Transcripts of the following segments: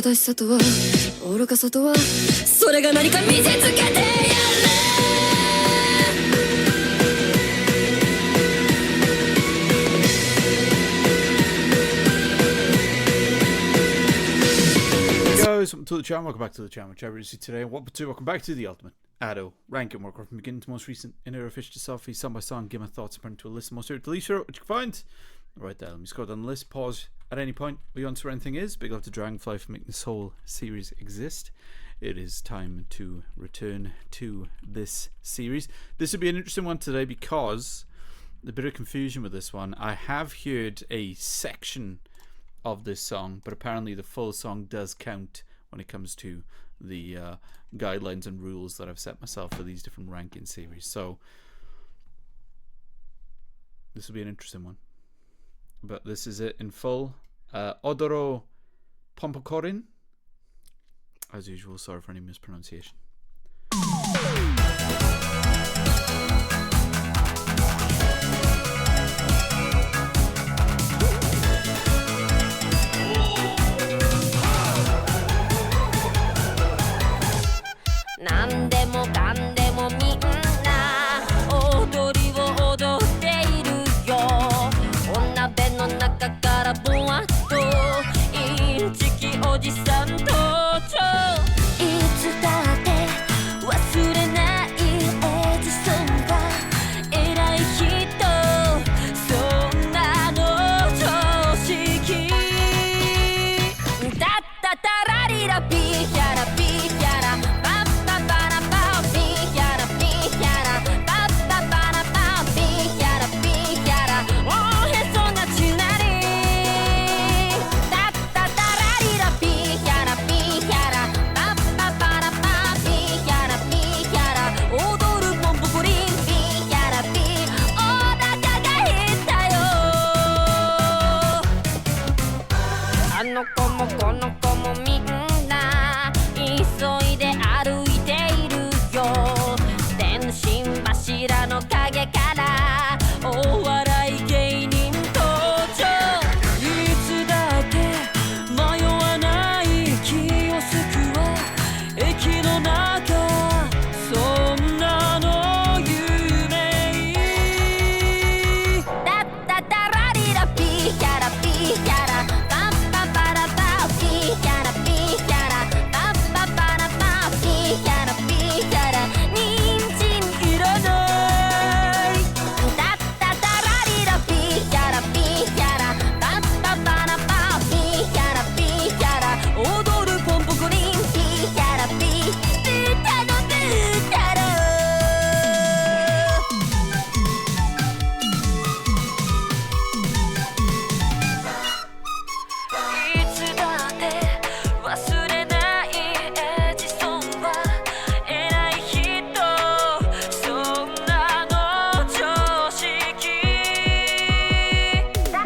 正しさとは愚かさとはそれが何か見せつけてやる。Guys, welcome to the channel. Welcome back to the channel. Today, welcome back to the Ultimate Ado ranking worker from beginning to most recent in a fish to selfie, song by song, give my thoughts according to a list of most favorite to least favorite, which you can find right there. Let me scroll down the list, pause at any point where you want to where anything is. Big love to Dragonfly for making this whole series exist. It is time to return to this series. This would be an interesting one today because a bit of confusion with this one. I have heard a section of this song, but apparently the full song does count when it comes to the guidelines and rules that I've set myself for these different ranking series. So this will be an interesting one, but this is it in full. Odoru Ponpokorin, as usual, sorry for any mispronunciation. なんでもかんでもみんな踊りを踊っているよ。お鍋の中からぼわっとインチキおじさん登場。いつだって忘れないエジソンは偉い人。そんなの常識だったたらりらピーキャラピーキャラこの子もみんな急いで歩いているよ。電信柱の陰からお笑い芸人登場。いつだって迷わないキオスクは駅の中。そんなの有名だったたらりらピーキャラピーキャラパンパパラパピーキャラピーキャラパッパパラパピーキャラピーキャラ人参いらないだったたらりらピーキャラピーキャラパッパパラパピーキャラピーキャラ踊るポンポコリンピーキャラピーブータのブータロいつだって忘れないエジソンは偉い人。そんなの常識だっ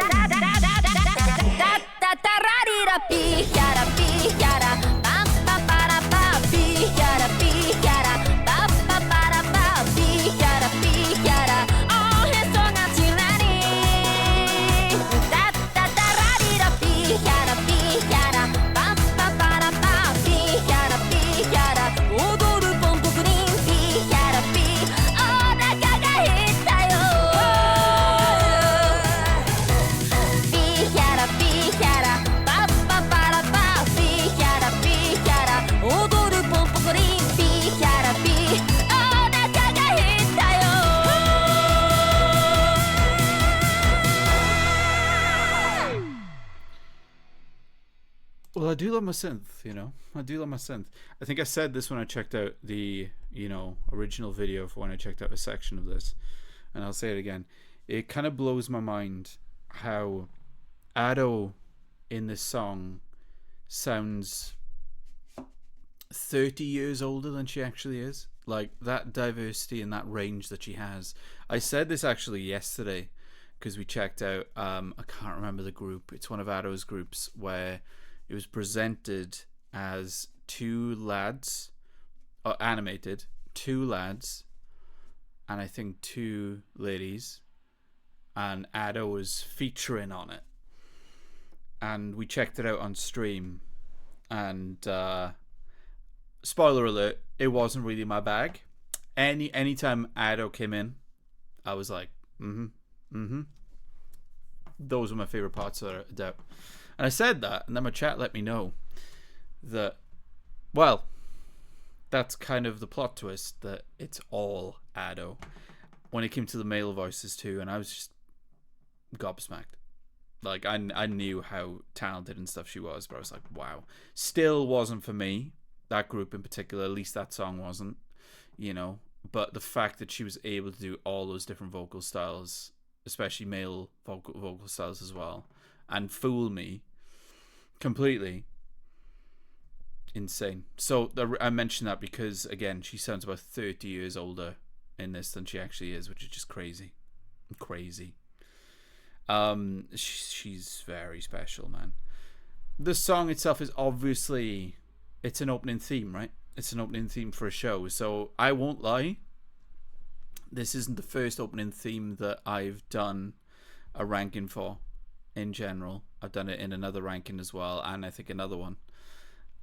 たたらりらピーキャラピーキャラパッパパラパピーキャラピーキャラパッパパラパピーキャラピーキャラおへそがちらりだったたらりらピーキャラピーキャラパッパパラパピーキャラピーキャラ踊るポンポコリンピーキャラピーお腹が減ったよ。ピーキャラピーキャラパッパパラパピーキャラピーキャラ踊るポンポコリンピーキャラピーお腹が減ったよ。Well, I do love my synth, you know. I do love my synth. I think I said this when I checked out the, original video for when I checked out a section of this. And I'll say it again. It kind of blows my mind how Ado in this song sounds 30 years older than she actually is. Like, that diversity and that range that she has. I said this actually yesterday because we checked out, I can't remember the group. It's one of Ado's groups where it was presented as two lads, animated, two lads, and I think two ladies, and Ado was featuring on it. And we checked it out on stream, And spoiler alert, it wasn't really my bag. Anytime Ado came in, I was like, those were my favorite parts of it. And I said that, and then my chat let me know that, well, that's kind of the plot twist, that it's all Ado when it came to the male voices too, and I was just gobsmacked. Like, I knew how talented and stuff she was, but I was like, wow. Still wasn't for me, that group in particular, at least that song wasn't, you know. But the fact that she was able to do all those different vocal styles, especially male vocal styles as well, and fool me completely, insane. So I mentioned that because, again, she sounds about 30 years older in this than she actually is, which is just crazy. She's very special, man. The song itself is obviously, it's an opening theme, right? It's an opening theme for a show, so I won't lie, this isn't the first opening theme that I've done a ranking for in general. I've done it in another ranking as well, and I think another one,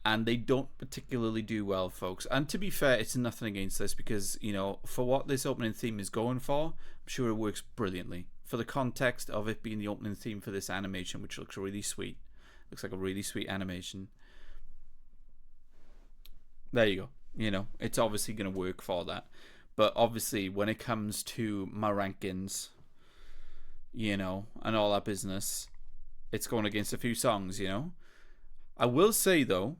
and they don't particularly do well, folks. And to be fair, it's nothing against this, because, you know, for what this opening theme is going for, I'm sure it works brilliantly. For the context of it being the opening theme for this animation, which looks really sweet, looks like a really sweet animation, there you go. You know, it's obviously going to work for that. But obviously, when it comes to my rankings, you know, and all that business, it's going against a few songs, you know. I will say, though,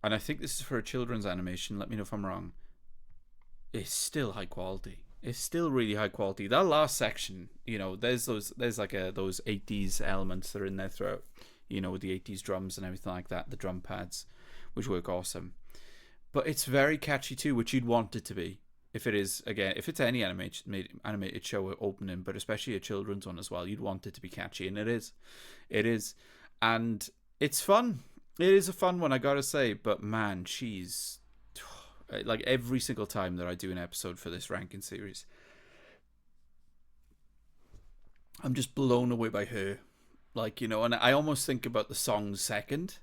and I think this is for a children's animation, let me know if I'm wrong, it's still high quality. It's still really high quality. That last section, you know, there's those 80s elements that are in there throughout, you know, with the 80s drums and everything like that, the drum pads, which work awesome. But it's very catchy too, which you'd want it to be. If it is, again, if it's any animated show opening, but especially a children's one as well, you'd want it to be catchy, and it is. It is. And it's fun. It is a fun one, I gotta say. But man, she's, like, every single time that I do an episode for this ranking series, I'm just blown away by her. Like, you know, and I almost think about the songs second,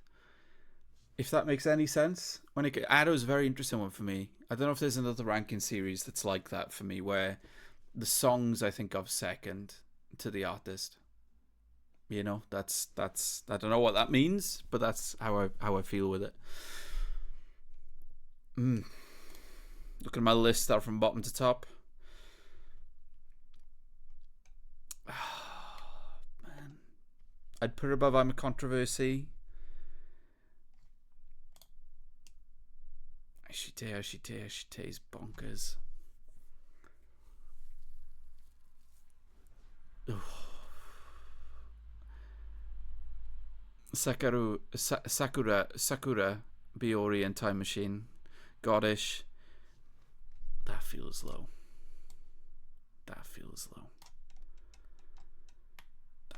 if that makes any sense. When Ado's a very interesting one for me. I don't know if there's another ranking series that's like that for me, where the songs I think of second to the artist. You know, that's I don't know what that means, but that's how I feel with it. Look at my list, start from bottom to top. Man, I'd put her above I'm a Controversy. Ashite is bonkers. Sakura, Biori and Time Machine. Goddish. That feels low. That feels low.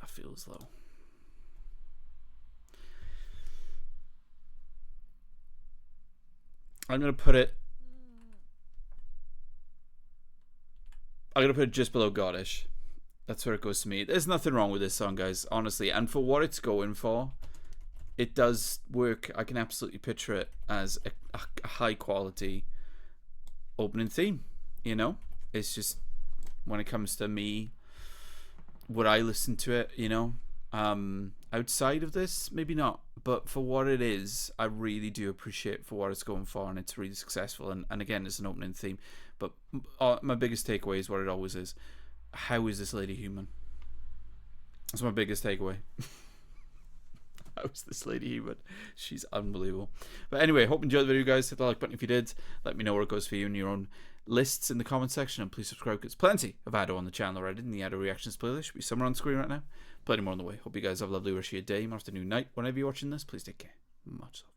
That feels low. I'm gonna put it just below Goddish. That's where it goes to me. There's nothing wrong with this song, guys, honestly. And for what it's going for, it does work. I can absolutely picture it as a high quality opening theme. You know, it's just, when it comes to me, would I listen to it? You know, outside of this, maybe not. But for what it is, I really do appreciate for what it's going for, and it's really successful. And again, it's an opening theme. But my biggest takeaway is what it always is. How is this lady human? That's my biggest takeaway. How is this lady human? She's unbelievable. But anyway, hope you enjoyed the video, guys. Hit the like button if you did. Let me know where it goes for you in your own lists in the comment section. And please subscribe, because plenty of Ado on the channel already. In the Ado reactions playlist should be somewhere on screen right now. Plenty more on the way. Hope you guys have a lovely rest of your day, afternoon, night. Whenever you're watching this, please take care. Much love.